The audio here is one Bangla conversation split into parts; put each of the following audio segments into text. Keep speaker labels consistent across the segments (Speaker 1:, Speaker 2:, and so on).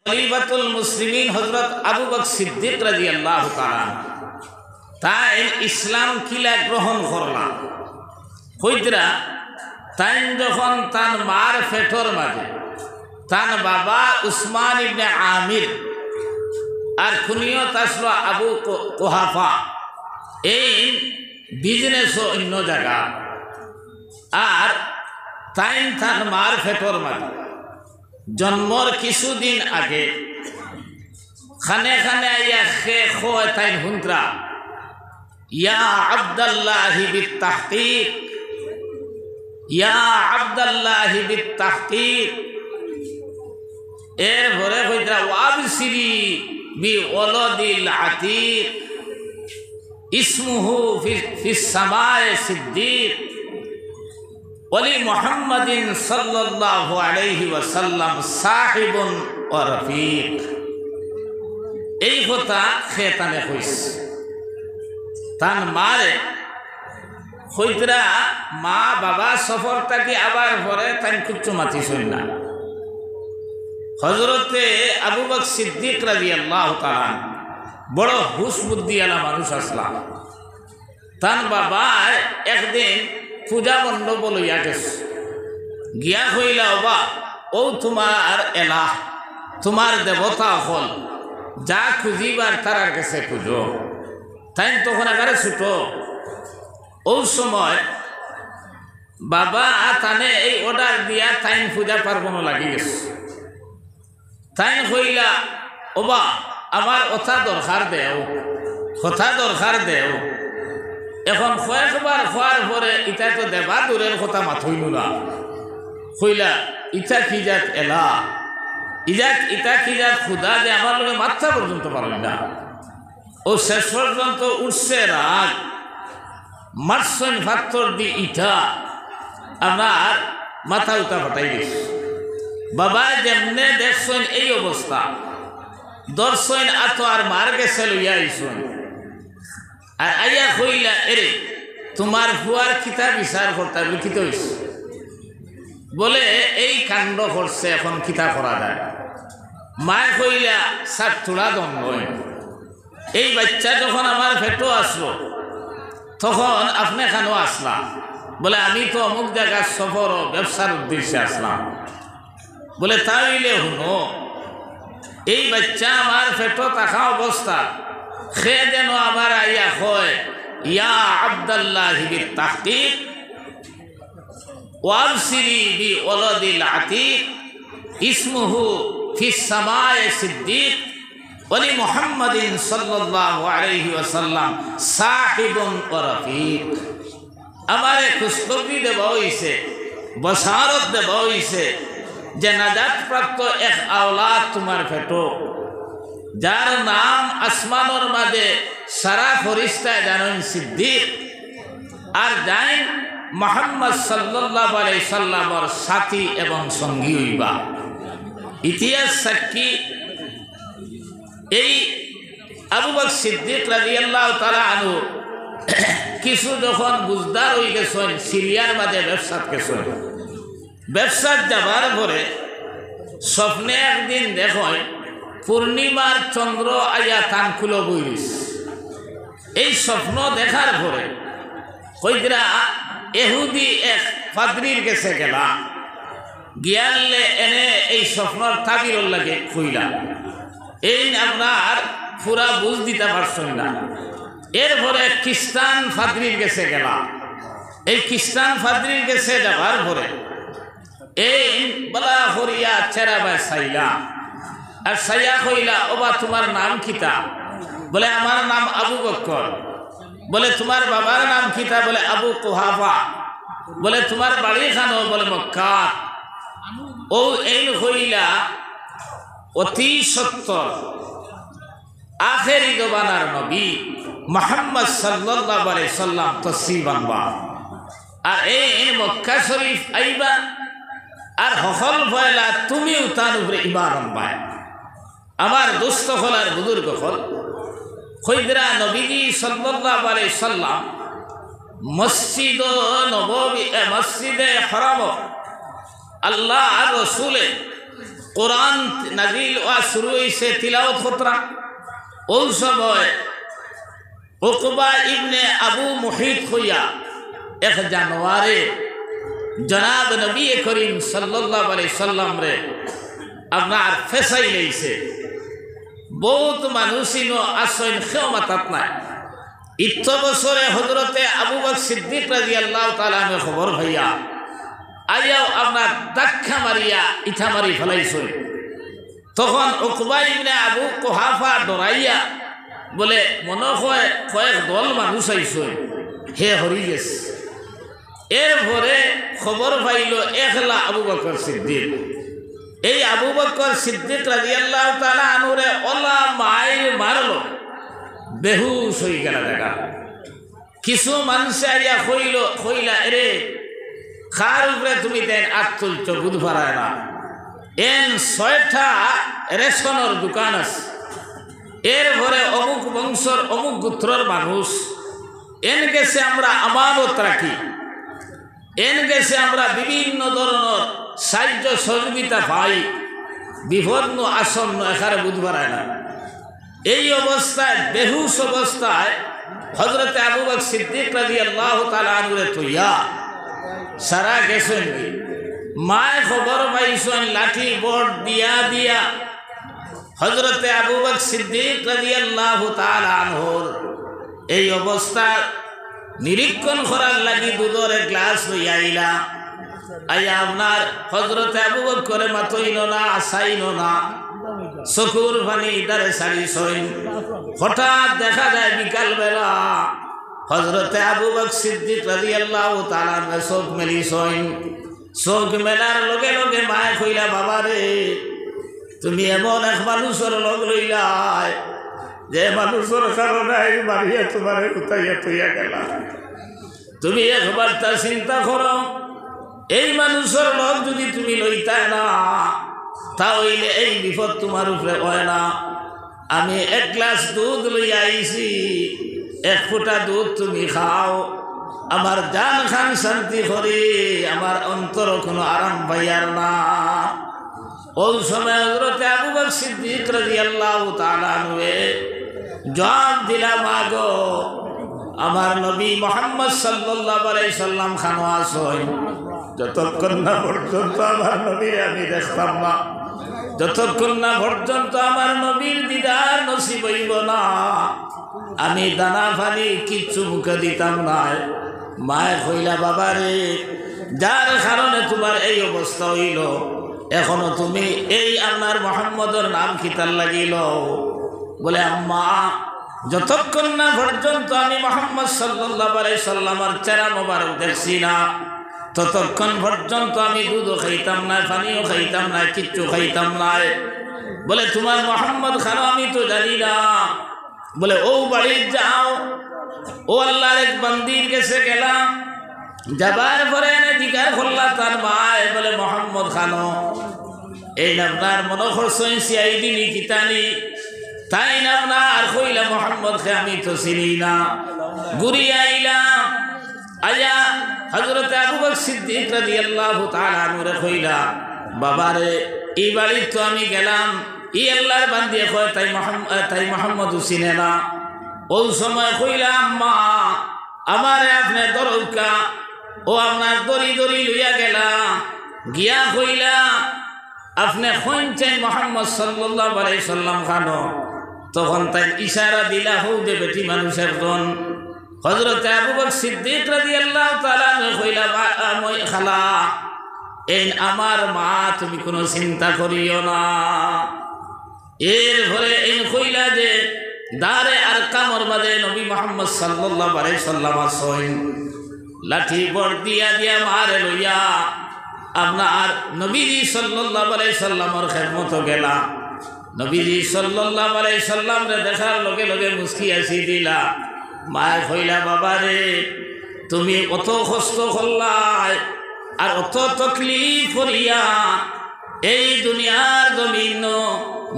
Speaker 1: খলিফাতুল মুসলিমিন হযরত আবু বকর সিদ্দিক রাদিয়াল্লাহু তাআলা তাই ইসলাম কিলা গ্রহণ করলা কইতরা তাই যখন তার মার ফেটর মাঝে তার বাবা উসমান ইবনে আমির আর কুনিয়ত আসলো আবু কুহাফা এই বিজনেস অন্য জায়গা আর তাই তার মার ফেটর মাঝে জন্মর কিছুদিন আগে খানে খানে আইয়া খে খোয় তাই হুন্ত্রা ইয়া আব্দুল্লাহি বিত্তাহকিক ইয়া আব্দুল্লাহি বিত্তাহকিক এর ভরে কইতরা ওয়াবসিরি বি ওয়ালাদিল আতীক ইসমুহু ফিস সামায়ে সিদ্দিক ওলি মুহাম্মাদিন সাল্লাল্লাহু আলাইহি ওয়াসাল্লাম সাহিবুন ওয়া রফিক। এই কথা খেতানে কইস তান মারে কইতরা মা বাবা সফর থাকি আবার পরে তাই কিচ্ছু মাতিছই না। হযরতে আবু বকর সিদ্দিক রাদিয়াল্লাহু তাআলা বড় হুশ বুদ্ধি আলা মানুষ আসলাম। তান বাবা একদিন পূজা মণ্ডপ লইয়া গেছে গিয়া কইলা বাবা ও তোমার এলাহ তোমার দেবতা হল যা খুঁজিবার তার কাছে খুঁজো। তাই তখন আগারে ছুট ও সময় বাবা তানে এই অর্ডার দিয়া তাই পূজা পার্বণ লাগি গেছে। তাই কইলা ওবা আমার কথা দরকার দেও কথা দরকার দেও। এখন কয়েকবার খোয়ার পরে ইটা তো দেবা দূরের কথা মাথইল না কইলা ইটা কি জাত এলা ইজাত ইটা কি জাত খুদা যে আমার লোকে মাথা পর্যন্ত পারল না। ও শেষ পর্যন্ত উঠছে রাগ মারসন ফাত্তর দি ইটা আমার মাথা উতা ফাটাই গেছে। বাবা যেমনে দেখছেন এই অবস্থা দর্শন আতো আর মার গেছে লইয়া আইসন আর আইয়া কইলা এরে তোমার ফুয়ার কিতা বিচার করতে লিখিত হয়েছে বলে এই কাণ্ড করছে এখন কিতা করা যায়। মায় কইলা স্যার তোলা দণ্ড এই বাচ্চা যখন আমার ফেটো আসলো তখন আপনি এখানেও আসলাম বলে আমি তো অমুক জায়গার সফর ও ব্যবসার উদ্দেশ্যে আসলাম বলে তাইলে হুনো এই বাচ্চা আমার ফেটো থাকা অবস্থা সে যেন আবার আইয়া হয় ইয়া আব্দুল্লাহি বিত্তাহকিক ওয়াবসিরি বি ওয়ালাদিল আতীক ইসমুহু ফিস সামায়ে সিদ্দিক ওলি মুহাম্মাদিন সাল্লাল্লাহু আলাইহি ওয়াসাল্লাম সাহিবুন ওয়া রফিক। আমারে খুশখবরি দেওয়া হইছে বশারত দেওয়া হইছে যে নাজাত প্রাপ্ত এক আওলাদ তোমার ফেটো যার নাম আসমানোর মাঝে সারা ফরিস্তায় জানেন সিদ্দিক আর জানেন মুহাম্মদ সাল্লাল্লাহু আলাইহি সাল্লামের সাথী এবং সঙ্গী হইবা। ইতিহাস সাক্ষী এই আবু বকর সিদ্দিক রাদিয়াল্লাহু তাআলা আনহু কিছু যখন বুঝদার হয়ে গেছেন সিরিয়ার মাঝে ব্যবসাত গেছেন। ব্যবসাত যাবার পরে স্বপ্নে একদিন দেখেন পূর্ণিমার চন্দ্র আইয়া থানকুলো বইরিস। এই স্বপ্ন দেখার পরে কইরা এহুদি এক পাদ্রীর কাছে গেলা গিয়ালে এনে এই স্বপ্নর তাবির লাগে কইলা এই আপনার পুরা বুঝ দিতে পারছেন না। এরপরে খ্রিস্টান পাদ্রীর কাছে গেলা এই খ্রিস্টান পাদ্রীর কাছে যাবার পরে এই বলা হরিয়া চেরাবা সাইলা আর সাইয়া কইলা ওবা তোমার নাম কিতা বলে আমার নাম আবু বকর। বলে তোমার বাবার নাম কিতা বলে আবু কুহাফা। বলে তোমার বাড়ি খানো বলে মক্কা। ও এই কইলা অতি সত্য আখেরি জবানার নবী মুহাম্মদ সাল্লাল্লাহু আলাইহি সাল্লাম তসিব আনবা আর এই মক্কা শরীফ আইবা আর হল ভয়লা তুমিও তার উপরে ঈমান আনবা। আমার দোস্ত হল আর বুজুর্গ হল কইরা নবীজি সাল্লাল্লাহু আলাইহি সাল্লাম মসজিদ নববী মসজিদে হারাম আল্লাহ আর রসুলে কোরআন নাজিল ওয়া শুরু হইছে তিলাওয়াত খতরা ওই সময় উকবা ইবনে আবু মুহিত হইয়া 1 জানুয়ারি জনাব নবী করিম সাল্লাল্লাহু আলাইহি সাল্লাম রে আপনার ফেসাই লইছে বহুত মানুষিনো আসইন খেমাতাত নাই ইত্য বছরে হযরতে আবু বকর সিদ্দিক রাদিয়াল্লাহু তাআলা আনহু খবর ভাইয়া আইয়াও আপনার ধাক্কা মারিয়া ইটা মারি ফেলাইছে তখন উকবা ইবনে আবু কুহাফা ডরাইয়া বলে মনে হয় কয়েক দল মানুষ আইছে হে হরি গেছে এরপরে খবর পাইল একলা আবু বকর সিদ্দিক এই আবু বকর সিদ্দিক রাদিয়াল্লাহু তাআলা আনহুরে ওলা মাইর মারলো বেহুশ হয়ে গেল দেখা কিছু মানুষ আইয়া কইলা এরে খার উপরে তুমি দেন আট তুলছ বুধ ভাড়ায় না এন 6টা রেশনের দোকান আছে এরপরে অমুক বংশর অমুক গোত্রর মানুষ এন গেছে আমরা আমানত রাখি এন গেছে আমরা বিভিন্ন ধরনের সাহায্য সহযোগিতা পাই বিপদ আসন্ন এখানে বুধ ভাড়ায় না এই অবস্থায় বেহুশ অবস্থায় হযরতে আবু বকর সিদ্দিক রাদিয়াল্লাহু তাআলা আনহু তুইয়া সারা গেছেন মায় খবর পাইছেন লাঠি বড় দিয়া দিয়া হযরতে আবু বকর সিদ্দিক রাদিয়াল্লাহু তাআলা আনহুর এই অবস্থা নিরীক্ষণ করার লাগি দুধের গ্লাস লইয়া আইলা আইয়া আপনার হযরতে আবু বকর মাতইনো না আসাইনো না চকুর পানি ইদারে সারিছইন হঠাৎ দেখা যায় বিকাল বেলা হযরতে আবু বকর সিদ্দিক রাদিয়াল্লাহু তাআলা চোখ মেলিছইন চোখ মেলার লগে লগে মায়ে কইলা বাবা রে তুমি এমন এক মানুষের লগ লইলাই যে মানুষের কারণে মারিয়া তোমার উঠাইয়া তুইয়া গেলা তুমি একবার তা চিন্তা করো এই মানুষের লগ যদি তুমি লইতা না তাহলে এই বিপদ তোমার উপরে হয় না আমি 1 গ্লাস দুধ লইয়া আইছি 1 ফোঁটা দুধ তুমি খাও আমার জান খান শান্তি করে আমার অন্তর কোনো আরাম পাইয়ার না ওই সময় হযরতে আবু বকর সিদ্দিক রাদিয়াল্লাহু তাআলা আনহু জবাব দিলা মাগো আমার নবী মুহাম্মদ সাল্লাল্লাহু আলাইহি সাল্লাম খানো আসই যতক্ষণ না পর্যন্ত আমার নবী আমি দেখতাম না যতক্ষণ না পর্যন্ত আমার নবীর দিদার নসিব হইব না আমি দানা পানি কিচ্ছু মুখে দিতাম না মায়ে কইলা বাবা রে যার কারণে তোমার এই অবস্থা হইল এখনো তুমি এই আপনার মুহাম্মদের নাম খিতার লাগিল বলে আম্মা যতক্ষণ না পর্যন্ত আমি মুহাম্মদ সাল্লাল্লাহু আলাইহি সাল্লামের চেহারা মোবারক দেখছি না ততক্ষণ পর্যন্ত আমি দুধও খাইতাম না পানিও খাইতাম না কিচ্ছু খাইতাম না বলে তোমার মুহাম্মদ খানো আমি তো জানি না বলে ও বাড়ি যাও ও আল্লাহর এক বান্দির কাছে গেলাম যাবার পরে এনে জিজ্ঞাসা করলা তার মায় বলে মুহাম্মদ খানো এই আপনার মনে করছেন সিআইডি কিতানি তাই না আপনার কইলা মুহাম্মদ খে আমি তো চিনি না ঘুরি আইলাম আয়া হযরতে আবু বকর সিদ্দিক রাদিয়াল্লাহু তাআলা আনহু কইলা বাবারে এই বাড়ি তো আমি গেলাম ই আল্লাহর বান্দি কয় তাই মুহাম্মদ চিনে না ওই সময় কইলা আম্মা আমারে আপনি দরকা ও আপনার দড়ি দড়ি লইয়া গেলা গিয়া কইলা আপনি খুঁজছেন মুহাম্মদ সাল্লাল্লাহু আলাইহি সাল্লাম খানো তখন তাই ইশারা দিলা হৌ যে বেটি মানুষ একজন হযরতে আবু বকর সিদ্দিক রাদিয়াল্লাহু তাআলা আনহু কইলা মই খালা এই আমার মা তুমি কোনো চিন্তা করিও না এর পরে এই কইলা যে দারে আরকামর মাঝে নবী মুহাম্মদ সাল্লাল্লাহু আলাইহি সাল্লাম আসেন লাঠি বড় দিয়া দিয়া মারে লইয়া আপনার নবীজি সাল্লাল্লাহু আলাইহি সাল্লামের খেদমত গেলা নবীজি সাল্লাল্লাহু আলাইহি সাল্লাম রে দেখার লগে লগে মুস্কি আসি দিলা মায় কইলা বাবা রে তুমি অত কষ্ট করলাই আর অত তকলিফ করিয়া এই দুনিয়ার জমিন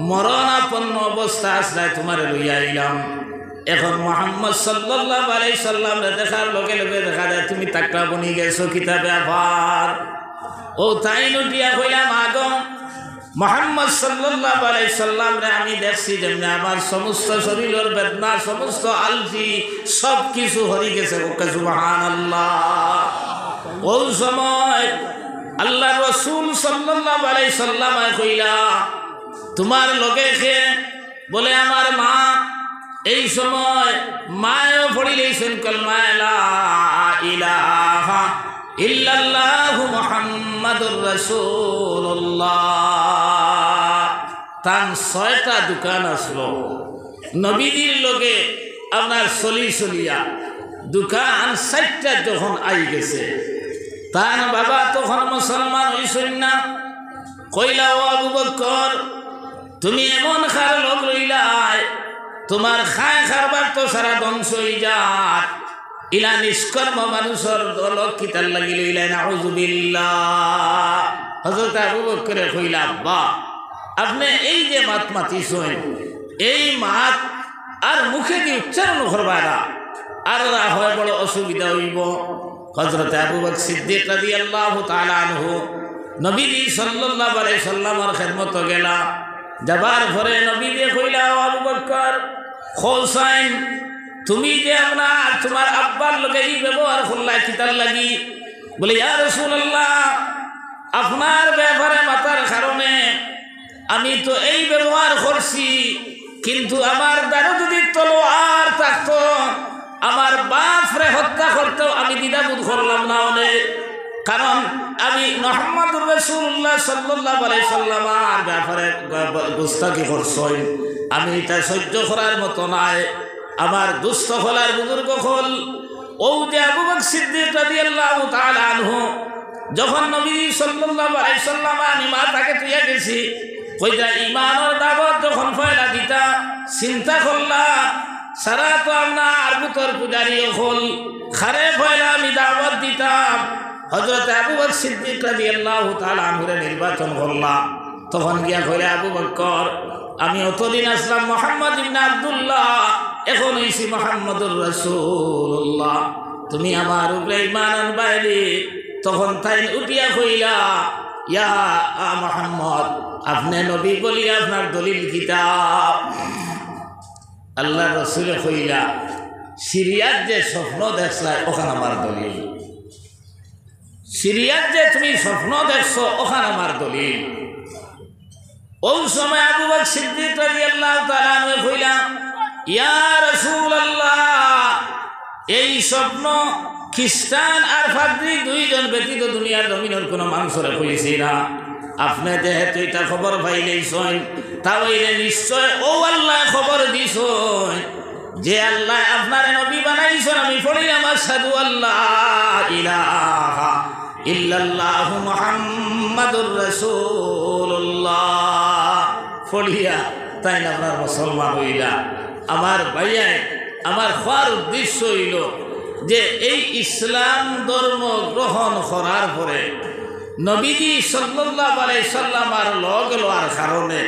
Speaker 1: মরণাপন্ন অবস্থা আশ্রয় তোমার লইয়া আইলাম এখন মুহাম্মদ সাল্লাল্লাহু আলাইহি সাল্লাম রে দেখার লগে লগে দেখা যায় তুমি তাকড়া বনি গেছো কিতাবে আবার ও তাই নটিয়া কইলাম আগম মুহাম্মদ সাল্লাল্লাহু আলাইহি সাল্লাম রে আমি দেখছি যেমন আমার সমস্ত শরীরের বেদনা সমস্ত আলসি সব কিছু হরি গেছে ওকে সুবহানাল্লাহ। ওই সময় আল্লাহ রাসূল সাল্লাল্লাহু আলাইহি সাল্লাম কইলা তোমার লগে কে বলে আমার মা। এই সময় মায়ও পড়ি লইছেন কলমা লা ইলাহা ইল্লাল্লাহু মুহাম্মাদুর রাসূলুল্লাহ। তার 6টা দোকান আসলো নবীজির লগে আপনার চলিয়া দোকান 4টা যখন আই গেছে তার বাবা তখন মুসলমান হইছেন না। কইলা ও আবু বকর তুমি এমন খার লোক রইলাই তোমার খায় খাবার তো সারা ধ্বংস হয়ে যাত ইলা নিষ্কর্ম মানুষের দলক কিতার লাগি লইলাই নাউযুবিল্লাহ। হযরত আবু বকরে কইলা আব্বা আপনি এই যে মাত মাতিছেন এই মাত আর মুখে দিয়ে উচ্চারণ করবা না আর হয় বড় অসুবিধা হইব। হযরত আবু বকর সিদ্দিক রাদিয়াল্লাহু তাআলা আনহু নবীজি সাল্লাল্লাহু আলাইহি সাল্লামের খিদমত গেলা। যাবার পরে নবীজি কইলা আবু বকর হোসাইন তুমি যে আপনার তোমার আব্বার লগে এই ব্যবহার করলা কিতার লাগি? বলে ইয়া রাসূলুল্লাহ আপনার ব্যাপারে মাতার কারণে আমি তো এই ব্যবহার করছি, কিন্তু আমার দ্বারা যদি তলোয়ার থাকতো আমার বাপরে হত্যা করতেও আমি দ্বিধাবোধ করলাম না অনেক। কারণ আমি মুহাম্মদুর রাসূলুল্লাহ সাল্লাল্লাহু আলাইহি সাল্লামের ব্যাপারে গুস্তাখি করছই আমি এটা সহ্য করার মতো নাই। আমার দুস্থ হলার বুজুর্গ হল ও যে আবু বকর সিদ্দিক রাদিয়াল্লাহু তাআলা আনহু যখন নবী সাল্লাল্লাহু আলাইহি সাল্লাম আমি মাথাকে তুইয়া গেছি কইটা ঈমানের দাওয়াত যখন ফয়লা দিতা চিন্তা করলা সারা তো আপনার বুতর পূজারি হল খারে ফয়লা আমি দাওয়াত দিতাম। হযরত আবু বকর সিদ্দিক রাদিয়াল্লাহু তাআলা আনহুরে নির্বাচন করলাম। তখন গিয়া কইলা আবু বকর আমি অতদিন আসলাম মুহাম্মদ ইবনে আব্দুল্লাহ এখন হইছি মুহাম্মদুর রাসূলুল্লাহ তুমি আমার উপরে ঈমান আনবাইলি। তখন তাই উঠিয়া কইলা ইয়া মুহাম্মদ আপনি নবী বলি আপনার দলিল কিতাব? আল্লাহ রাসূল কইলা সিরিয়াত যে স্বপ্ন দেখছাই ওখানে আমার দলিল, সিরিয়াত যে তুমি স্বপ্ন দেখছো ওখানে আমার দলিল। ওই সময় আবু বকর সিদ্দিক রাদিয়াল্লাহু তাআলা আনহু কইলা ইয়া রাসূলুল্লাহ এই স্বপ্ন খ্রিস্টান আর পাদ্রী দুইজন ব্যতীত দুনিয়ার জমিনের কোনো মানুষরে কইছি না। আপনি যেহেতু এটা খবর পাইলেইছেন তাহলে নিশ্চয় ও আল্লাহ খবর দিছেন যে আল্লাহ আপনার নবী বানাইছেন। আমি পড়ি আমার সাধু আল্লাহ ইলাহা ইল্লাল্লাহু মুহাম্মাদুর রাসূলুল্লাহ পড়িয়া তাই না আপনার মুসলমান হইলা। আমার ভাইয়া আমার হওয়ার উদ্দেশ্য হইল যে এই ইসলাম ধর্ম গ্রহণ করার পরে নবীজি সাল্লাল্লাহু আলাইহি সাল্লামের লগ লওয়ার কারণে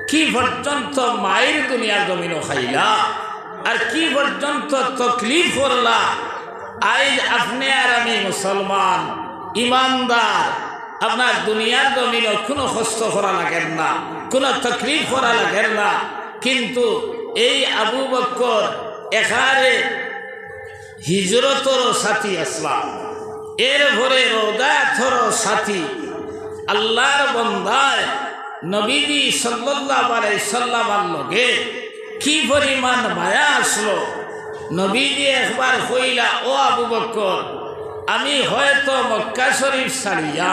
Speaker 1: কি পর্যন্ত মায়ের দুনিয়ার জমিনও খাইলা আর কি পর্যন্ত তকলিফ করলা। আজ আপনি আর আমি মুসলমান ইমানদার আপনার দুনিয়ার জমিনও কোনো কষ্ট করা লাগেন না, কোনো তকলিফ করা লাগেন না। কিন্তু এই আবু বকর এখানে হিজরতর সাথী আসলাম এর ভরে রোদাথর সাথী আল্লাহর বন্দায় নবীজি সাল্লাল্লাহু আলাইহি সাল্লামের লগে কি পরিমাণ মায়া আসলো। নবীজি একবার কইলা ও আবু বকর আমি হয়তো মক্কা শরীফ ছাড়িয়া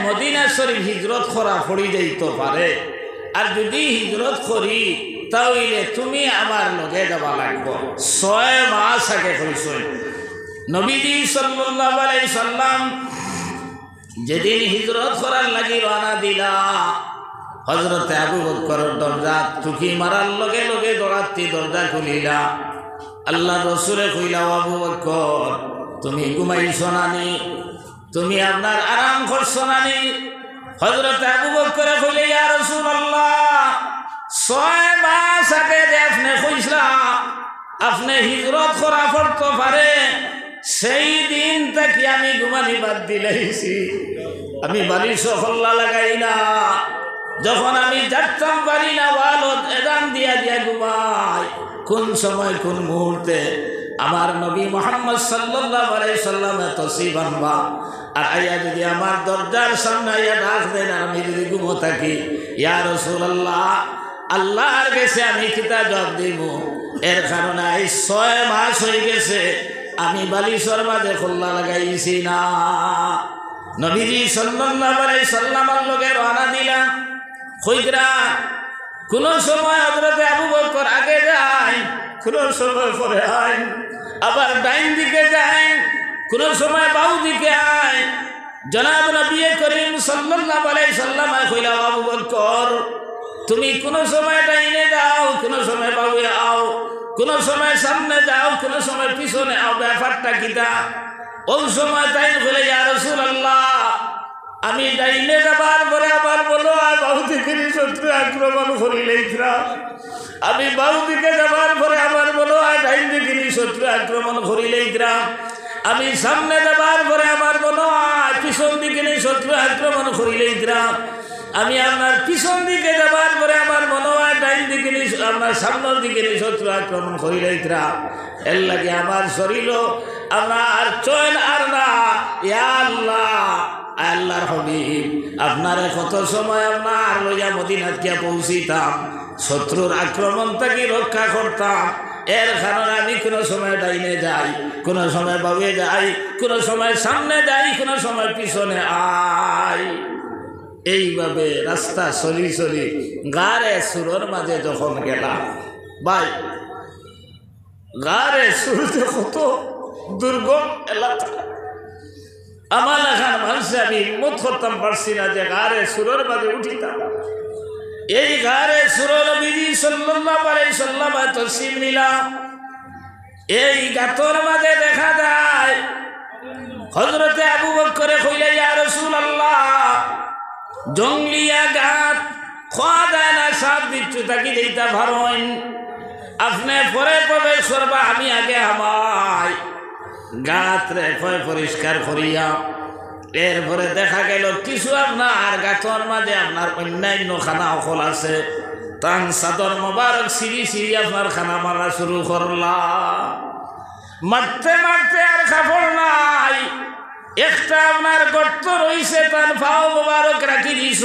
Speaker 1: মদিনা শরীফ হিজরত করা পড়ি যাইতে পারে, আর যদি হিজরত করি তাহলে তুমি আমার লগে যাবা লাগবো। 6 মাস আগে কইছেন নবীজি সাল্লাল্লাহু আলাইহি সাল্লাম যেদিন হিজরত করার লাগি রওনা দিলা হযরত আবু বকরের দরজা টুকি মারার লগে লগে দৌড়াতে দরজা খুলিলা। আল্লাহ রাসূলে কইলা আবু বকর তুমি ঘুমাইছো নানি, তুমি আপনার আরাম করছো নানি? হযরত আবু বকর কইলে ইয়া রাসূলুল্লাহ 6 মাস আগে যে আপনি কইসলা আপনি হিজরত করা পড়তে পারে সেই দিন থেকে আমি ঘুমানি বাদ দিলেছি, আমি বালিশ হল্লা লাগাই না। যখন আমি যাচ্তাম পারি না ভালো এদান দিয়া দিয়া ঘুমাই। কোন সময় কোন মুহূর্তে আমার নবী মুহাম্মদ সাল্লাল্লাহু আলাইহি সাল্লামে তসবিহ আনবা আর আইয়া যদি আমার দরজার সামনে আইয়া ডাক দেন আর আমি যদি ঘুমো থাকি, ইয়া রাসূলুল্লাহ আল্লাহর কাছে আমি কিতা জবাব দিব? এর কারণে এই 6 মাস হয়ে গেছে আমি বালিশের মাঝে খোল্লা লাগাইছি না। নবীজি সাল্লাল্লাহু আলাইহি সাল্লামের লগে রওনা দিলাম কইরা। কোন সময় হযরতে আবু বকর আগে যায়, কোন সময় পরে আয়, আবার ডাইন দিকে যায়, কোন সময় বাউ দিকে আয়। জনাব নবী করিম সাল্লাল্লাহু আলাইহি সাল্লাম কইলা, আবু বকর তুমি কোন সময় ডাইনে যাও, কোন সময় বাউয়ে আও, কোন সময় সামনে যাও, কোন সময় পিছনে আও, ব্যাপারটা কিটা? ওই সময় তাই বলে, ইয়া রাসূলুল্লাহ আমি ডাইনে যাবার পরে আবার বলো আর বাউ দিকে শত্রু আক্রমণ করিলেইরা, আমি বাউ দিকে যাবার পরে আবার বলো আর ডাইন দিকে শত্রু আক্রমণ করিলেইরা, আমি সামনে যাবার পরে আবার বলো আর পিছন দিকে শত্রু আক্রমণ করিলেইরা, আমি আপনার পিছন দিকে যাবার পরে আমার মনে হয় ডাইন দিকে আপনার সামনের দিকে শত্রু আক্রমণ করিলেইরা। এর লাগে আমার শরীর আমার চয়ন আর না। ইয়া আল্লাহ, আল্লাহর হাবিব আপনারে কত সময় আপনার লইয়া মদিনাত গিয়া পৌঁছিতাম, শত্রুর আক্রমণ থেকে রক্ষা করতাম। এর কারণে আমি কোনো সময় ডাইনে যাই, কোনো সময় বামে যাই, কোনো সময় সামনে যাই, কোনো সময় পিছনে আই। এইভাবে রাস্তা চলি চলি গারে সুরের মাঝে যখন গেলাম, ভাই গারে সুরতে কত দুর্গম এলাকা, আমার এখান মানুষে আমি হিম্মত করতাম পারছি না যে গারে সুরের মাঝে উঠিতাম। এই গারে সুরের নবীজি সাল্লাল্লাহু আলাইহি সাল্লাম তসবিহ নিলাম। এই গাতর মাঝে দেখা যায় হযরতে আবু বকর কইলা, ইয়া রাসূলুল্লাহ জঙ্গলিয়া গাত খাওয়া যায় না, সাপ বিচ্ছু থাকি যেইটা ভারইন, আপনি পরে প্রবেশ করবা, আমি আগে আমাই গাত রে পরিষ্কার করিয়া। এরপরে দেখা গেল কিছু আপনার গাতর মাঝে আপনার অন্যান্য খানা অকল আছে, তান চাদর মোবারক সিঁড়ি সিঁড়ি আপনার খানা মারা শুরু করলা। মারতে মারতে আর কাপড় নাই, একটা আপনার গর্ত রইছে, তার পাও মোবারক রাখি দিছ।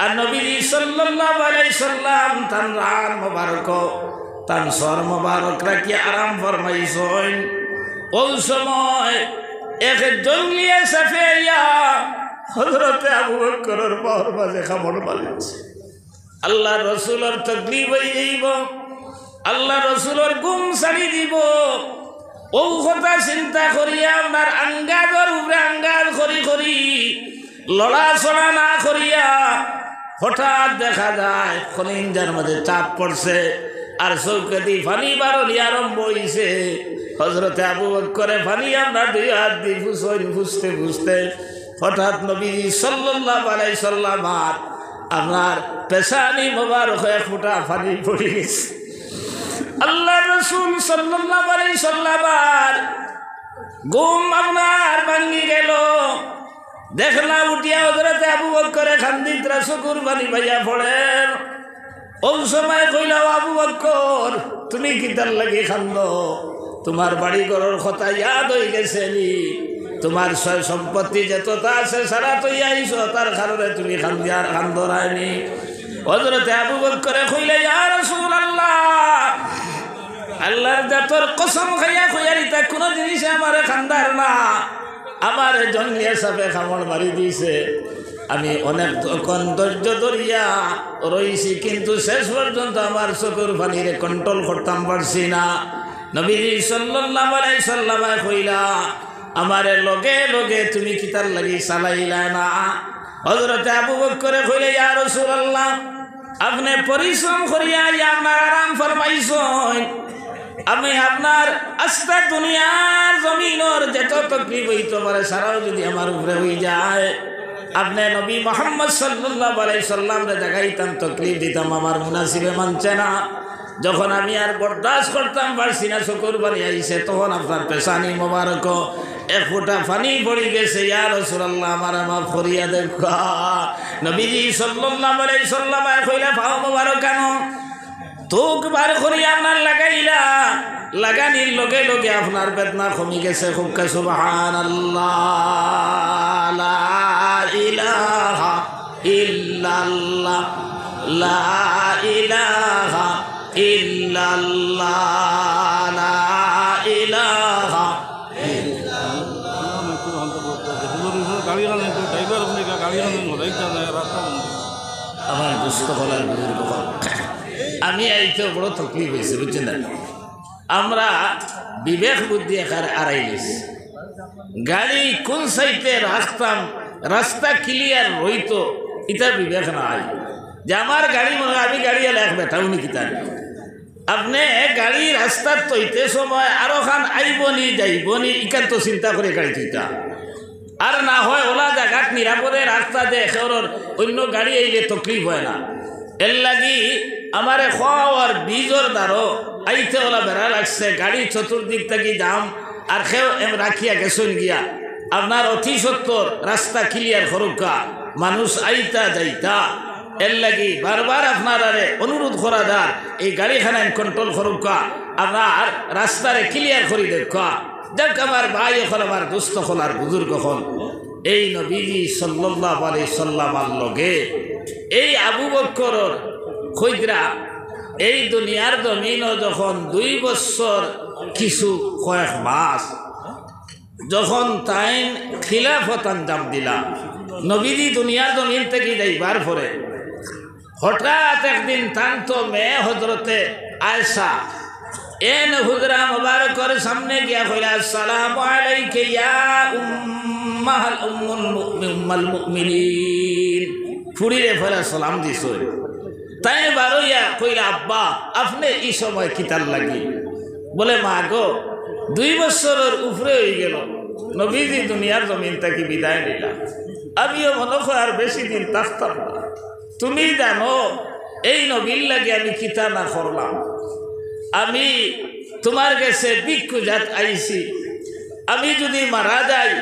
Speaker 1: আর নবীজি সাল্লাল্লাহু আলাইহি সাল্লাম তান রান মোবারক তান সর মোবারক রাখি আরাম ফরমাইছেন। ওই সময় এক জঙ্গলিয়ে সাফিয়া হযরতে আবু বকরের পাওয়ার মাঝে কামড় মারিছে। আল্লাহ রসুলের তকলিফ হয়ে যাইব, আল্লাহ রসুলের গুম ছাড়ি দিব। ও কথা চিন্তা করিয়া আপনার আঙ্গাজর উপরে আঙ্গাজ করি করি লড়াচড়া না করিয়া হঠাৎ দেখা যায় কলিঞ্জার মধ্যে চাপ পড়ছে আর চৌকাতি ফানি বারলি আরম্ভ হইছে। হযরতে আবু বকরে ফানি আপনার 2 হাত দিয়ে ফুসতে ফুসতে হঠাৎ নবী সাল্লাল্লাহু আলাইহি সাল্লাম আপনার পেশানি মোবারক এক ফুটা ফানি পড়ে গেছে। আল্লাহ রসুল সাল্লাল্লাহু আলাইহি সাল্লাম ঘুম আপনার ভাঙ্গি গেল। দেখলা উঠিয়া হযরতে আবু বকরে খান্দিতরা চকুর পানি ভাইয়া পড়েন। ওই সময় কইলা, আবু বকর তুমি কিতার লাগি খান্দ? তোমার বাড়ি ঘরের কথা ইয়াদ হয়ে গেছে নি? তোমার সয় সম্পত্তি যতটা আছে সারা তুই আইস, তার কারণে তুমি খান্দ রায়নি? হযরতে আবু বকরে কইলা, ইয়া রাসূলুল্লাহ আল্লাহর জাতর কসম খাইয়া কইয়ারিতা কোন জিনিস আমারে খান্দার না, আমার জঙ্গলিয়া সাপে কামড় মারি দিয়েছে। আমি অনেক ধৈর্য ধরিয়া রইছি, কিন্তু শেষ পর্যন্ত আমার চোখের পানিরে কন্ট্রোল করতাম পারছি না। নবীজি সাল্লাল্লাহু আলাইহি সাল্লাম কইলা, আমারে লগে লগে তুমি কিতার লাগি চালাইলা না? হযরতে আবু বকরে কইলে, ইয়া রাসূলুল্লাহ আপনি পরিশ্রম করিয়া আপনার আরাম ফরমাইছেন, আমি আপনার আস্তা দুনিয়ার জমিনের যত তকলিফ হইতে পারে সারাও যদি আমার উপরে হয়ে যায়, আপনি নবী মুহাম্মদ সাল্লাল্লাহু আলাইহি সাল্লাম রে দেখাইতাম, তকলিফ দিতাম, আমার মুনাসিবে মানছে না। যখন আমি আর বরদাস্ত করতাম পারছি না, চকুর পানি আইছে, তখন আপনার পেশানি মোবারক এক ফোঁটা পানি পড়ে গেছে। ইয়া রাসূলুল্লাহ আমার মাফ করিয়া দেখা। নবীজি সাল্লাল্লাহু আলাইহি ওয়াসাল্লাম কইলা পাও মোবারক কেন তোক বার করিয়া আপনার লাগাইলা, লাগানির লগে লগে আপনার বেদনা কমে গেছে। খুব সুবহানাল্লাহ, লা ইলাহা ইল্লাল্লাহ, লা ইলাহা ইল্লাল্লাহ, লা ইলাহা আমার দুষ্ট বলার বুজুর্গ। আমি আইতে বড় তকলিফ হয়েছে বুঝছেন না। আমরা বিবেক বুদ্ধি একার আড়াই গেছি, গাড়ি কোন সাইডে রাখতাম, রাস্তা ক্লিয়ার হইতো, এটা বিবেক নাই যে আমার গাড়ি মনে আমি গাড়ি এলে এক বেটাও নি কিতা। আপনি গাড়ি রাস্তার তৈতে সময় আরো খান আইবনি যাইবনি ইকান তো চিন্তা করে গাড়ি তৈতা। আর না হয় ওলা জায়গাত নিরাপদে রাস্তা যে শহরের অন্য গাড়ি আইলে তকলিফ হয় না। এর লাগি আমার খাওয়ার বীজর দ্বারো আইতে ওলা বেড়া লাগছে, গাড়ি চতুর্দিক থেকে যাম আর খেও এম রাখিয়া গেছেন গিয়া আপনার অতি সত্তর রাস্তা ক্লিয়ার করুকা, মানুষ আইতা যাইতা। এর লাগি বারবার আপনার অনুরোধ করা যার এই গাড়িখানায় কন্ট্রোল করুকা, আপনার রাস্তারে ক্লিয়ার করি দেখা। যাক আমার ভাই এখন আমার দুস্থ হল আর বুজুর্গ হল, এই নবীজি সাল্লাল্লাহু আলাইহি সাল্লামের লগে এই আবু বকরের খৈদরা এই দুনিয়ার জমিনও যখন 2 বছর কিছু কয়েক মাস যখন তাই খিলাফত আঞ্জাম দিলা, নবীজি দুনিয়ার জমিন থেকে যাইবার পরে হঠাৎ একদিন তান্ত মেয়ে হজরতে আয়েশা এন হুজরা মুবারকের সামনে গিয়া কইলা আসসালামু আলাইকা ইয়া উম্মাল মুমিনিন। ফুড়িরে ফেলা সালাম দিছ। তাই বারইয়া কইলা আব্বা আপনি এই সময় কিতার লাগি? বলে মা গো 2 বছরের উপরে হয়ে গেল নবীজি দুনিয়ার জমিন থেকে বিদায় নিলা, আমিও মনে হয় আর বেশি দিন থাকতাম না। তুমি জানো এই নবীর লাগে আমি কিতা না করলাম। আমি তোমার কাছে ভিক্ষুজাত আইছি, আমি যদি মারা যাই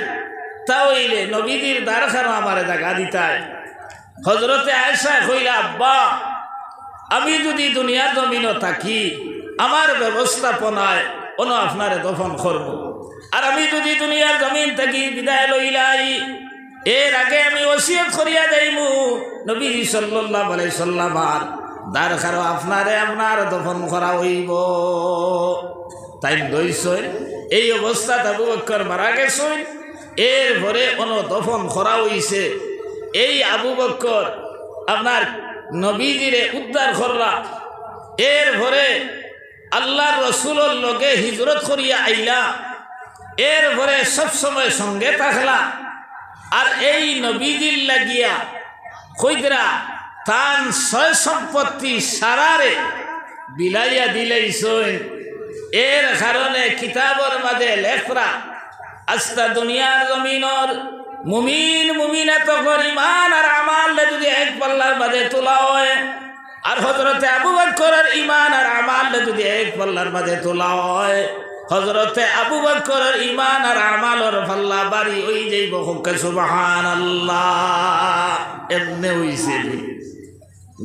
Speaker 1: তাহলে নবীজির দ্বারখানা আমার জায়গা দিতায়। হজরতে আয়েশা কইলা আব্বা আমি যদি দুনিয়ার জমিনও থাকি আমার ব্যবস্থাপনায় অন্য আপনারে দফন করব, আর আমি যদি দুনিয়ার জমিন থাকি বিদায় লইলাই এর আগে আমি ওসিয়ত করিয়া যাইমু নবী সাল্লাল্লাহু আলাইহি সাল্লামার দ্বারখানা আপনারে আপনার দফন করা হইব। তাই লইছেন এই অবস্থা আবু বকর মারা গেছেন, এরপরে অন্য দফন করা হইছে। এই আবু বকর আপনার নবীজিরে উদ্ধার করলা, এরপরে আল্লাহর রসুলের লগে হিজরত করিয়া আইলা, এরপরে সবসময় সঙ্গে থাকলা। আর এই নবীজির লাগিয়া কইদরা তান সয় সম্পত্তি সারারে বিলাইয়া দিলেইছেন। এর কারণে কিতাবের মাঝে লেখরা আস্তা দুনিয়ার জমিনর মুমিন মুমিনাত ইমান আর আমাল যদি এক পাল্লার মাঝে তোলা হয়, আর হজরতে আবু বকরের ইমান আর আমাল যদি এক পাল্লার মাঝে তোলা হয়, হজরতে আবু বকরের ইমান আর আমালর পাল্লা বাড়ি ওই যাইব। সুবহানাল্লাহ। এমনি হইছে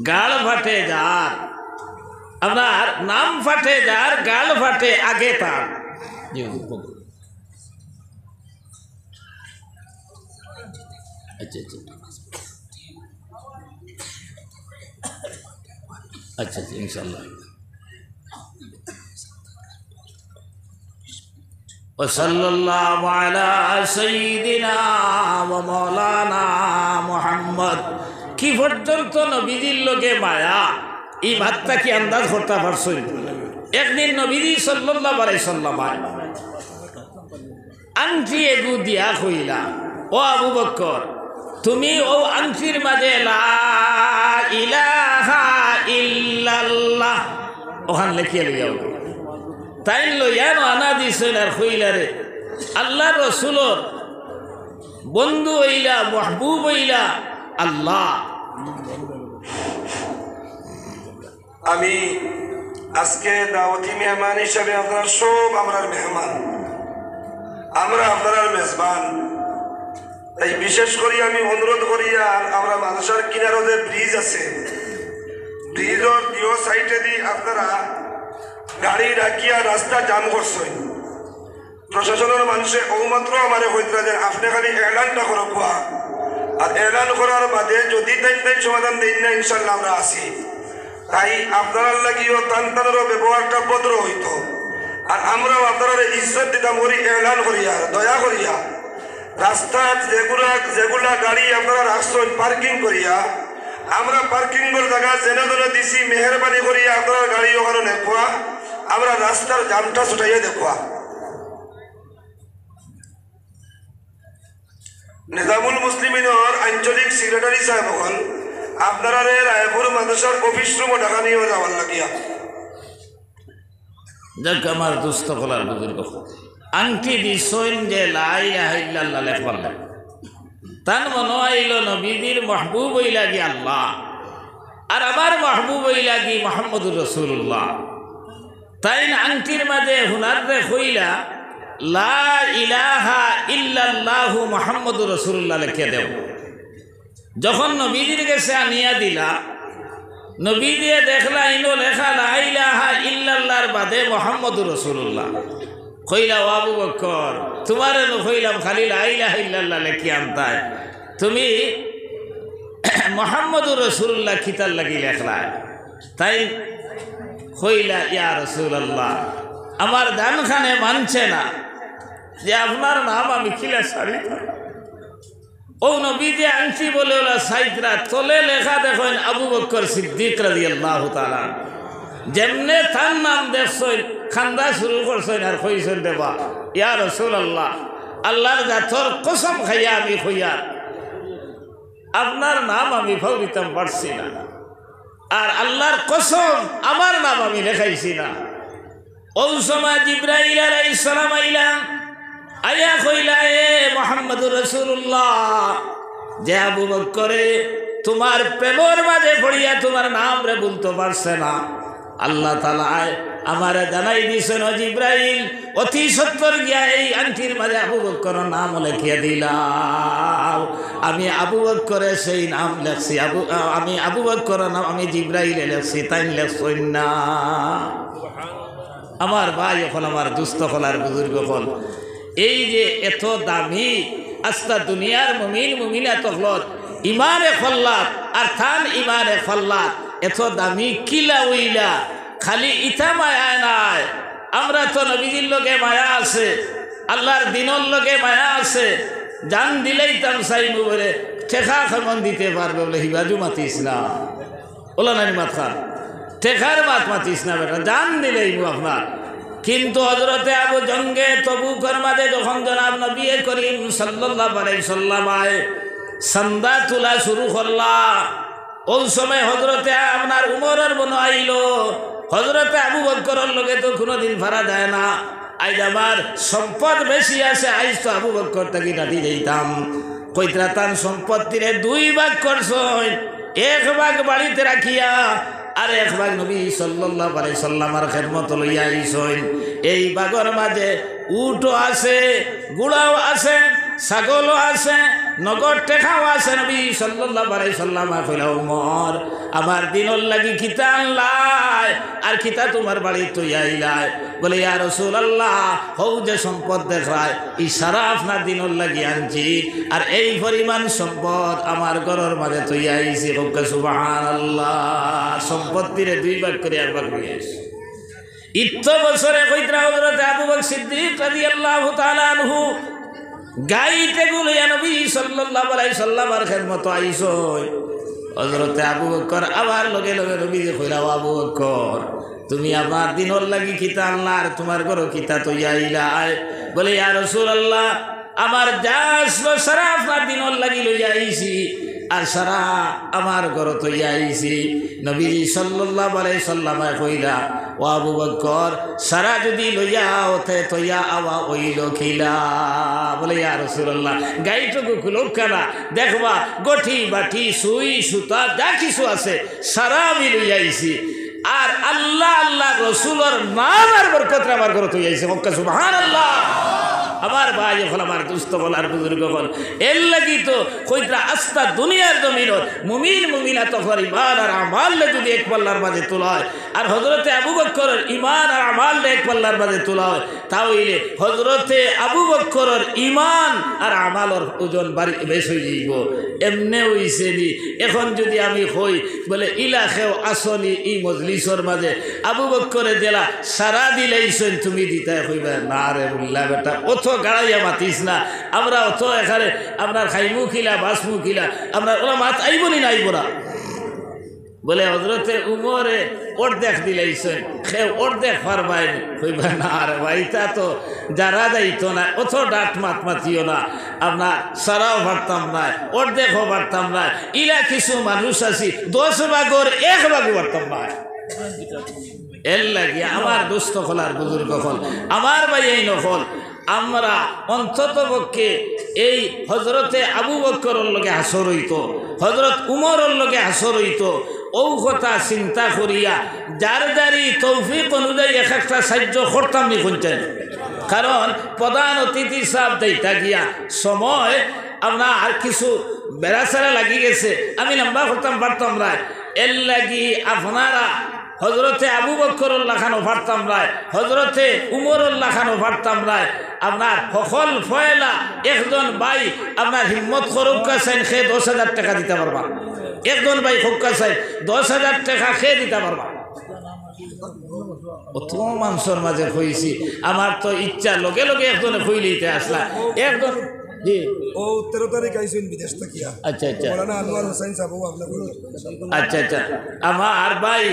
Speaker 1: গাল ফাটে যার, আপনার নাম ফাটে যার, গাল ফাটে আগে তার। আচ্ছা আচ্ছা ইনশাআল্লাহ। ওয়াসাল্লাল্লাহু আলা সাইয়্যিদিনা ওয়া মাওলানা মুহাম্মদ। কি পর্যন্ত নবীজির লগে মায়া এই ভাতটা কি আন্দাজ করতে পারছো? একদিন নবীজি সাল্লাল্লাহু আলাইহি সাল্লাম আংটি এগু দিয়া কইলা ও আবু বকর তুমি ও আংটির মাঝে লা ইলাহা ইল্লাল্লাহ ওখান লিখিয়ে লইয়াও। তাই লইয়া আনা দিছেন আর কইলা রে আল্লাহ রসুলর বন্ধু হইলা মাহবুব হইলা আল্লাহ।
Speaker 2: আমি আজকে দাওয়াতি মেহমান হিসাবে আপনারা সব আমরার মেহমান, আমরা আপনার মেজবান। তাই বিশেষ করে আমি অনুরোধ করি, আর আমরা মানুষের কিনারও যে ব্রিজ আছে, ব্রিজের দুই সাইডে দিয়ে আপনারা গাড়ি রাখিয়া রাস্তা জাম করছেন। প্রশাসনের মানুষে ঔমাত্র আমার হইতরা যে আপনি খালি এলানটা করে কোয়া, আর এলান করার বাদে যদি তাই সমাধান দিন না, ইনশাল্লাহ আমরা আসি। তাই আপনার লাগিও তান্তানেরও ব্যবহারটা ভদ্র হইত, আর আমরাও আপনার ইজ্জত দিতাম করি এলান করিয়া, দয়া করিয়া রাস্তার যেগুলা গাড়ি আপনারা রাখছেন পার্কিং করিয়া, আমরা পার্কিংয়ের জায়গা জেনে জেনে দিছি, মেহরবানি করিয়া আপনার গাড়ি ওখানে দেখুয়া, আমরা রাস্তার জামটা ছুটাইয়া দেখুয়া। নিজামুল মুসলিমিনের আঞ্চলিক সেক্রেটারি সাহেব হন আপনারা রায়পুর মাদ্রাসার অফিস রুমও ঢাকা নিয়ে যাওয়ার লাগিয়া।
Speaker 1: দেখ আমার দুস্থ কলার বুজুর্গ আংটি দিছইন যে লা ইলাহা ইল্লাল্লাহ লেখবার লাগে, তান মনে আইল নবীজির মাহবুব হইলাগি আল্লাহ, আর আমার মাহবুব হইলাগি মুহাম্মদুর রাসূলুল্লাহ। তাই আংটির মাঝে হুনার রে হইলা লা ইলাহা ইল্লাল্লাহু মুহাম্মদুর রাসূলুল্লাহ লিখে দেও। যখন নবীজির কাছে আনিয়া দিলা, নবী দিয়ে দেখলা ইনো লেখা লা ইলাহা ইল্লাল্লাহর বাদে মুহাম্মদুর রাসূলুল্লাহ। কইলা ও আবু বকর, তোমারে কইলাম খালি লা ইলাহা ইল্লাল্লাহ লেখি আনতায়, তুমি মুহাম্মদুর রাসূলুল্লাহ কিতার লাগি লেখলা? তাই কইলা ইয়া রাসূলুল্লাহ, আমার দানখানে মানছে না যে আপনার নাম আমি খিলা সারি। ও নবী যে আংটি বলে ওলা সাইদরা তলে লেখা দেখেন আবু বকর সিদ্দিক রাদিয়াল্লাহু তাআলা। যেমনে তার নাম দেখছেন খান্দা শুরু করছেন আর কইছেন দেবা ইয়া রাসূলুল্লাহ, আল্লাহর জাতর কসম খাইয়া আমি কইয়া আপনার নাম আমি ভাবিতাম পারছি না, আর আল্লাহর কসম আমার নাম আমি লেখাইছি না। ওই সময় জিবরাইল আলাইহিস সালাম আইলাম, আয়া কইলা এ মুহাম্মদুর রাসূলুল্লাহ, যে আবু বকরে তোমার প্রেমের মাঝে পড়িয়া তোমার নাম রে বলতে পারছে না, আল্লাহ তাআলা আমারে জানাই দিছেন ও জিবরাইল অতি সত্বর গিয়া এই আংটির মাঝে আবু বকরের নাম লিখিয়া দিলাম। আমি আবু বকরে সেই নাম লেখছি, আমি আবু বকরের নাম আমি জিবরাইলে লেখছি, তাই লেখছেন না। আমার ভাই এখন আমার দুস্থ হলার বুজুর্গ হল, এই যে এত দামি আস্তা দুনিয়ার মুমিন মুমিনাত হলত ইমানে ফল্লাত আর থান ইমানে ফল্লাত, এত দামি কিলা উইলা খালি ইটা মায়া নাই। আমরা তো নবীজির লগে মায়া আছে, আল্লাহর দিনের লগে মায়া আছে, জান দিলেই তাম চাইবো বলে ঠেকা খেমন দিতে পারবে বলে হিবাজু মাতিস না, ওলা নানি মাত খান ঠেকার মাত মাতিস না বেটা, জান দিলেই আপনার। কিন্তু হযরতে আবু জঙ্গে তবুকের মাঝে যখন জনাব নবী করিম সাল্লাল্লাহু আলাইহি সাল্লাম সান্দা তোলা শুরু করলা, ওই সময় হযরতে আপনার উমরের বন আইল, হযরতে আবু বকরের লগে তো কোনোদিন ভাড়া দেয় না। আজ আমার সম্পদ বেশি আছে, আজ তো আবু বকর তাকে নাটি যাইতাম। কইতরা তান সম্পত্তিরে দুই ভাগ করছেন, এক ভাগ বাড়িতে রাখিয়া আর এক ভাগ নবী সাল্লাল্লাহু আলাইহি সাল্লামের খেদমত লইয়া আইছেন। এই বাগর মাঝে উটও আছে, গুড়াও আছে, ছাগলও আছে, নগদ টেকাও আছে। নবী সাল্লাল্লাহু আলাইহি সাল্লাম কইলা ওমর, আমার দিনের লাগি কিতা আনলাই আর কিতা তোমার বাড়ি তুই আইলাই? বলে ইয়া রাসূলুল্লাহ, হৌ যে সম্পদ দেখায় ইশারা আপনার দিনের লাগি আনছি, আর এই পরিমাণ সম্পদ আমার ঘরের মাঝে তুই আইছি। সুবহানাল্লাহ, সম্পত্তিরে দুই ভাগ করে এক ভাগ নিয়ে আইছি। ইত্য বছরে কইতরা হযরত আবু বকর সিদ্দিক রাদিয়াল্লাহু তাআলা আনহু গাইতে গুলো নবী সাল্লাল্লাহু আলাইহি সাল্লামের খেদমত আইছই। হযরতে আবু বকর আবার লগে লগে নবী কইলা, আবু বকর তুমি আমার দিনের লাগি কিতা আনলা আর তোমার ঘর কিতা তুই আইলাই? বলে ইয়া রাসূলুল্লাহ, আমার যা আসলো সারা আপনার দিনের লাগি লইয়া আইছি, আর সারা আমার ঘর তুই আইছি। নবী সাল্লাল্লাহু আলাইহি সাল্লামে কইলা, ও আবু বকর সারা যদি লইয়া ওতে তৈয়া আওয়া ওইল খিলা? বলে ইয়া রাসূলুল্লাহ, গাইটুকু খুলো কানা দেখবা গঠি বাটি সুই সুতা যা কিছু আছে সারা আমি লইয়া আইছি। আর আল্লাহ আল্লাহ রসুলের নাম আর বরকত আমার ঘরে তুই আইছে মক্কা সুবহানাল্লাহ। আমার ভাই এখন আমার দুস্থ বলার বুজুর্গ বল এর লাগি তো কইরা আস্তা দুনিয়ার জমিন মুমিন মুমিনা তখন ইমান আর আমাল যদি এক পাল্লার মাঝে তোলা হয় আর হজরতে আবু বকরের ইমান আর আমাল এক পাল্লার মাঝে তোলা হয় তাহলে হজরতে আবু বকরের ইমান আর আমালর ওজন বাড়ি বেশ হয়ে যাইব। এমনে হইছে নি এখন যদি আমি হই বলে ইলাখেও আসলি ই মজলিসর মাঝে আবু বকরে দিলা সারা দিলেইছেন তুমি দিতাই কইবা না রে বললা বেটা অত গাড়াইয়া মাতিস না আমরা অত এখানে আপনার খাইমু খিলা বাসমু খিলা আপনার ওরা মাত আইব নি না আইব না বলে হজরতে উমরে অর্ধেক দিলেইছেন সে অর্ধেক পারবাই কইবা না রে ভাই তা তো যারা যাইতো না অত ডাট মাত মাতিও না আপনার সারাও পারতাম না অর্ধেকও পারতাম না ইলা কিছু মানুষ আছি 10 ভাগর 1 ভাগও পারতাম না। এর লাগে আমার দুস্থ হলার বুজুর্গ হল আমার ভাই এই নকল আমরা অন্তত পক্ষে এই হজরতে আবু বকরের লগে হাসর হইত হজরত উমরের লগে হাসর হইত ও কথা চিন্তা করিয়া যার যারি তৌফিক অনুযায়ী এক একটা সাহায্য করতাম নি শুনছেন কারণ প্রধান অতিথি সাহেব দেইতা গিয়া সময় আপনার আর কিছু বেড়াচারা লাগি গেছে আমি লম্বা করতাম পারতাম রায় এর লাগি আপনারা হজরতে আবু বকরুল্লাহ খানও পারতাম রায় হজরতে উমরুল্লাহ খানও পারতাম রায় আপনার সকল ফয়লা একজন ভাই আপনার হিম্মত খরুকা চাইন সে 10,000 টাকা দিতে পারবা একজন ভাই খরুকা চাইন 10,000 টাকা সে দিতে পারবা অত মানুষের মাঝে হয়েছি আমার তো ইচ্ছা লগে লগে একজনে হইলেইতে আসলা একজন জি
Speaker 3: ও 13 তারিখ আইছেন বিদেশ থেকে
Speaker 1: আচ্ছা আচ্ছা
Speaker 3: মাওলানা আনোয়ার হোসেন সাহেব আপনার
Speaker 1: আচ্ছা আচ্ছা আমার ভাই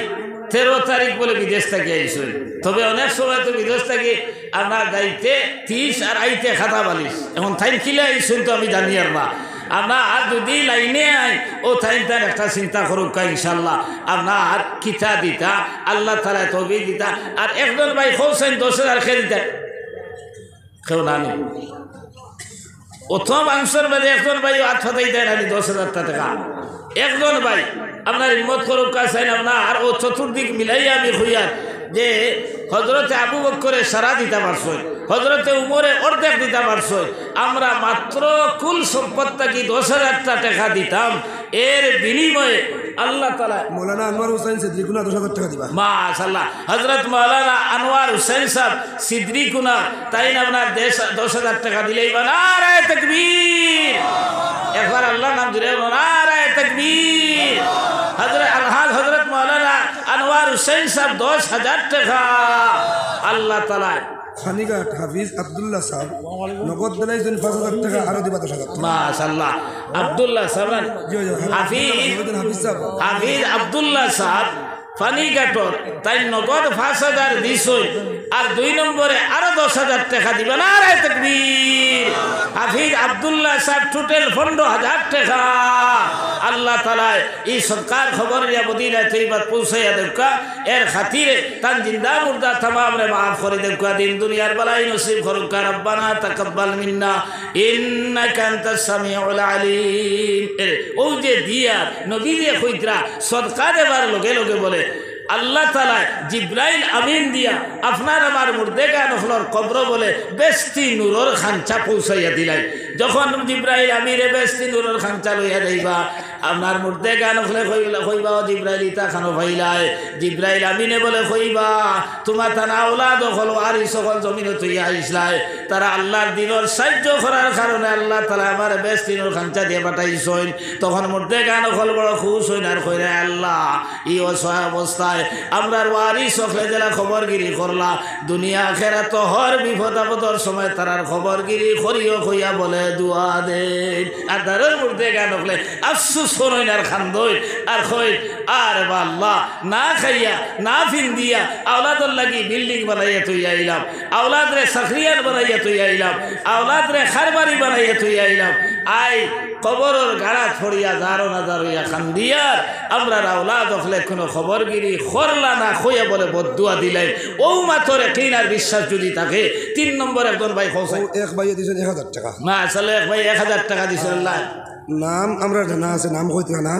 Speaker 1: 13 তারিখ বলে বিদেশ থেকে আইসেন তবে অনেক সময় তো বিদেশ থেকে আপনার যাইতে 30 আর আইতে খাতা বালিশ এখন থাইন কিলে আইসেন তো আমি জানি আর না আপনার যদি লাইনে আই ও থাইন তার একটা চিন্তা করুক ইনশাল্লাহ আপনার কিতা দিতা আল্লাহ তালা তবে দিতা আর একজন ভাই খোঁজছেন 10,000 খেয়ে দিতা কেউ না নেই প্রথম অংশের মধ্যে একজন ভাই হাত ফাটাই দেয় না 10,000 টাকা একজন ভাই আপনার হিম্মত করুক চাইন আপনার আর ও চতুর্দিক মিলাইয়া আমি হইয়ার যে হজরতে আবু বকরে সারা দিতে পারছই হজরতে উমরে অর্ধেক দিতে পারছই আমরা মাত্র কুল সম্পদটা কি 10,000 টাকা দিতাম এর বিনিময়ে আল্লাহ তাআলা
Speaker 3: মাওলানা আনোয়ার হোসেন সিদ্দিকুনা 10,000 টাকা দিবা
Speaker 1: মাশাআল্লাহ হযরত মাওলানা আনোয়ার হোসেন সাহেব সিদ্দিকুনা তাই না আপনার 10,000 টাকা দিলেই বা নারায়ে তাকবীর একবার আল্লাহ নাম ধরে নারায়ে তাকবীর হযরত মাওলানা আনোয়ার হোসেন সাহেব 10,000 টাকা আল্লাহ তাআলা
Speaker 3: খানিঘাট হাফিজ আব্দুল্লাহ সাহেব নগদ দিলাইছেন 5,000 টাকা আর দিবা 10,000
Speaker 1: মাশাআল্লাহ আব্দুল্লাহ সাহেব হাফিজ আব্দুল্লাহ সাহেব ফানিঘাটর তাই নগদ 5,000 দিছই আর 2 নম্বরে আরো 10,000 টাকা দিবেন আর তাকবীর হাফিজ আব্দুল্লাহ সাহেব টোটাল 15,000 টাকা আল্লাহ তাআলা এই সরকার খবর ইয়া মদিনা তৈয়বা পৌঁছাইয়া দেখা এর খাতিরে তান জিন্দা মুর্দা तमाम রে maaf করে দেখা দিন দুনিয়ার বালাই নসিব করুক রব্বানা তাকাব্বাল মিন্না ইন্নাকা আনতাস সামিউল আলিম ও যে দিয়া নবী যে কইতরা সদকা দেবার লগে লগে বলে আল্লাহ তাআলা জিব্রাইল আমিন দিয়া আপনার আমার মুর্দেগা নখলর কবর বলে বেস্তি নূরের খাঞ্চা পৌঁছাইয়া দিলাই যখন জিব্রাইল আমিরে বেস্তি নূরের খাঞ্চা লইয়া যাইবা আপনার মুর্দেগা নখলে কইবা জিব্রাইল ইতা খানো ভাইলাই জিব্রাইল আমিনে বলে কইবা তোমার তানা আওলাদ হল আর সকল জমিনে তুইয়া আইসলাই তারা আল্লাহর দিনের সাহায্য করার কারণে আল্লাহ তাআলা আমার বেস্তি নূর খাঞ্চা দিয়ে পাঠাইছেন তখন মুর্দেগা নখল বড় খুশ হইন আর কইরা আল্লাহ এই অবস্থা আমরার ওয়ারিস সকলে যারা খবরগিরি করলা দুনিয়া আখিরাত হর বিপদ আপদর সময় তারার খবরগিরি করিও কইয়া বলে দুয়া দে আর তারের মধ্যে গান হলে আফসুস করইন আর খান্দই আর কই আর আল্লাহ না খাইয়া না ফিন দিয়া আওলাদর লাগি বিল্ডিং বানাইয়া তুই আইলাম আওলাদ রে সাখরিয়ান বানাইয়া তুই আইলাম আওলাদ রে খারবাড়ি বানাইয়া তুই আইলাম আই কবরের গাড়া ছড়িয়া জারো না জারোয়া খান্দিয়ার আমরা আওলাদ হলে কোনো খবরগিরি করলা না খইয়া বলে বদুয়া দিলেন ও মাত্র কিনার বিশ্বাস যদি থাকে 3 নম্বর একজন ভাই খোঁজ
Speaker 3: এক ভাই দিয়েছেন 1,000 টাকা
Speaker 1: না আসলে এক ভাই 1,000 টাকা দিয়েছেন আল্লাহ
Speaker 3: নাম আমরা জানা আছে, নাম হইতে না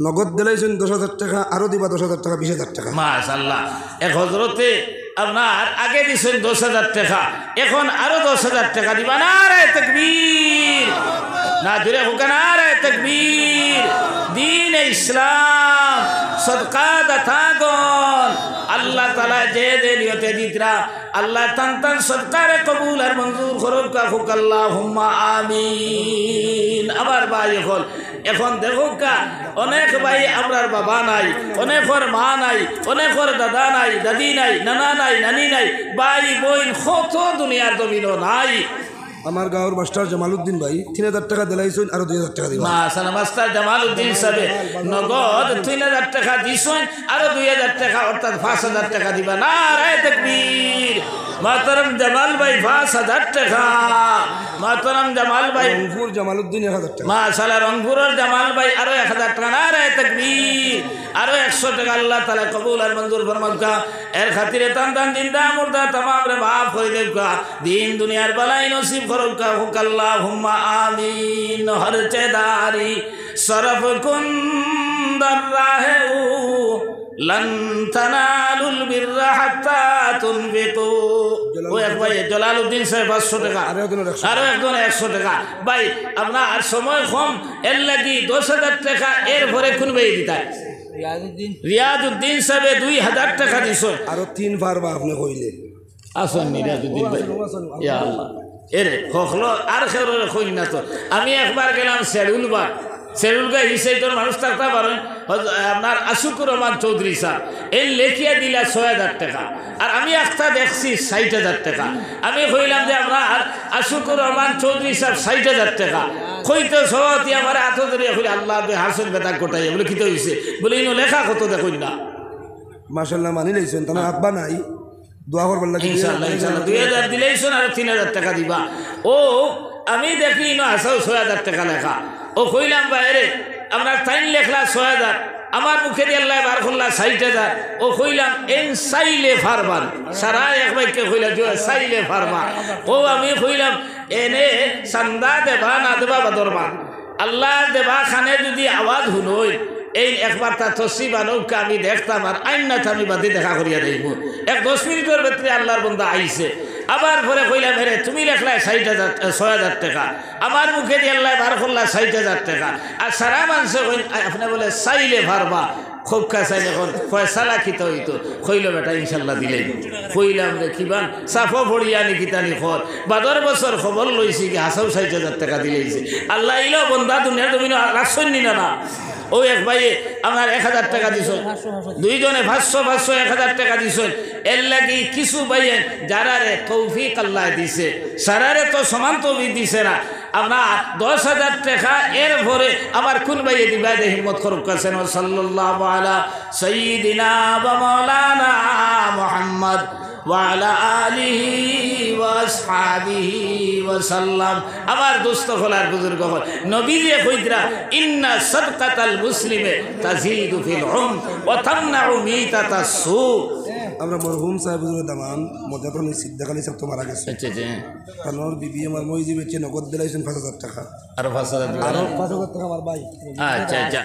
Speaker 3: নগদ দিলাইছেন 10,000 টাকা, আরো দিবা 10,000 টাকা, 20,000 টাকা।
Speaker 1: মাশাআল্লাহ। এক হজরতে আপনার আগে দিছেন 10,000 টাকা, এখন আরো 10,000 টাকা দিবা। নারে তাকবীর, না জোরে হোক, নারে তাকবীর। দিন ইসলাম সদকা দাতাগণ আল্লাহ তাআলা যে যে নিয়তে দিতরা আল্লাহ তান তান সদকারে কবুল আর মঞ্জুর করুক, কাহুক আল্লাহুম্মা আমিন। আবার ভাই এখন দেখো কা অনেক ভাই আমরার বাবা নাই, অনেকর মা নাই, অনেকর দাদা নাই, দাদি নাই, নানা নাই, নানি নাই, ভাই বোন কত দুনিয়ার জমিনও নাই।
Speaker 3: আমার গাঁৱৰ মাস্টার জামালউদ্দিন ভাই 3,000 টাকা দিলাইছেন, আরো 2,000 টাকা দিবা।
Speaker 1: মাশাআল্লাহ। মাস্টার জামালউদ্দিন সাহেব নগদ 3,000 টাকা দিছেন, আরো 2,000 টাকা অর্থাৎ 5,000 টাকা দিবা। নারে তাকবীর। মাহতারাম জামাল ভাই 5,000 টাকা। মাহতারাম জামাল ভাই
Speaker 3: রংপুর জামালউদ্দিন 1,000 টাকা।
Speaker 1: মাশাআল্লাহ। রংপুরের জামাল ভাই আরো 1,000 টাকা। নারে তাকবীর। আরো 100 টাকা আল্লাহ তাআলা কবুল আর মঞ্জুর ফরমাউকা। এর খাতিরে তান তান জিন্দা মুর্দা तमाम রে মাফ করে দেউকা, দিন দুনিয়ার বালাই নসিব করুকা, হুক আল্লাহুম্মা আমিন। হর চেদারি সরফ কুন্দর রাহে লন তানালুল বিররা হাত্তা তুনফিকু। ও এক ভাই জালালউদ্দিন সাহেব 500 টাকা, আরো একজন 100 টাকা। ভাই আপনার সময় কম, এর লাগি 10,000 টাকা এর ভরে কোন ভাই দিতা? রিয়াজউদ্দিন সাহেব 2,000 টাকা দিছ।
Speaker 3: আরো 3 পারবা আপনি কইলে
Speaker 1: আসুন রিয়াজউদ্দিন ভাই। ইয়া আল্লাহ, এরে হখলো আর খেরে কই না তো। আমি একবার গেলাম শেরুলবাগ, শেরুলগা হিসাইটোর মানুষ থাকতে পারেন আপনার আশুকুর রহমান চৌধুরী স্যার, এই লেখিয়া দিলা 6,000 টাকা, আর আমি একটা দেখছি 60,000 টাকা। আমি কইলাম যে আপনার আশুকুর রহমান চৌধুরী স্যার 60,000 টাকা কইতে সভাপতি আমার হাত ধরে কইলে আল্লাহ হাসন বেতা কোটাই বলে কিতে হয়েছে বলে ইনো লেখা কত দেখুন না।
Speaker 3: মাশাআল্লাহ মানি লইছেন, তোমার আব্বা নাই, দোয়া করবার লাগে।
Speaker 1: ইনশাআল্লাহ ইনশাআল্লাহ 2,000 দিলেইছেন আর 3,000 টাকা দিবা। ও আমি দেখি ইনো আসাও 6,000 টাকা লেখা। ও কইলাম বাইরে আপনার টাইম লেখলা 6,000, আমার মুখে দিয়ে আল্লাহ বার করলা 60,000। ও কইলাম এন সাইলে ফারবান, সারা এক ভাইকে কইলা যে সাইলে ফারবা। ও আমি কইলাম এনে সান্দা দেবা না দেবা বাদরবা, আল্লাহ দেবা খানে যদি আওয়াজ শুনোই এই একবার তার তসি বানৌকা আমি দেখতাম আর আইনাথ আমি বাদে দেখা করিয়া দেব। 10 মিনিটের ভেতরে আল্লাহর বন্দা আইছে। আবার পরে কইলাম হেরে তুমি লেখলাই 6,000 টাকা, আমার মুখে দিয়ে আল্লাহ বার করলা 60,000 টাকা, আর সারা মানুষ আপনি বলে চাইলে ভারবা খুব কাছে এখন ফয়সালা খিতে হইতো। কইল বেটা ইনশাল্লাহ দিলেই। কইলাম রে কিবান সাফো ভরিয়া নিকিতানি খর বাদর বছর খবর লইছি কি হাসাও 60,000 টাকা দিলেইছে। আল্লাহ ইলো বন্দা দুনিয়ার জমিন রাখছেন নি না। ও এক ভাইয়ে আমার 1,000 টাকা দিছ, দুইজনে 500 1,000 টাকা দিছ। এর লাগি কিছু ভাইয়ে যারা রে তৌফিক আল্লাহ দিছে, সারারে তো সমান তৌফিক দিছে না। আপনার 10,000 টাকা এর ভরে আমার কোন ভাইয়ে দিবা দে হিম্মত করুক কাছেন। সাল্লাল্লাহু আলা সাইয়্যিদিনা ওয়া মাওলানা মুহাম্মদ ওয়া আলা আলিহি ওয়া আসহাবিহি ওয়া সাল্লাম। আমার দোস্ত হলার বুজুর্গ হল নবী যে কইতরা ইন্না সাদকাতাল মুসলিমে তাজিদু ফিল উম ওয়া তামনাউ মিতাতাস সু।
Speaker 3: আমরা মরহুম সাহেবুর দামান মজাতন সিদ্দাকালী সাহেব তো মারা গেছে।
Speaker 1: আচ্ছা আচ্ছা।
Speaker 3: তানোর বিবি আমার মই যে বেচে নগদ দিলাইছেন 5,000 টাকা,
Speaker 1: আর 5,000
Speaker 3: আর 5,000 টাকা আমার ভাই।
Speaker 1: আচ্ছা আচ্ছা।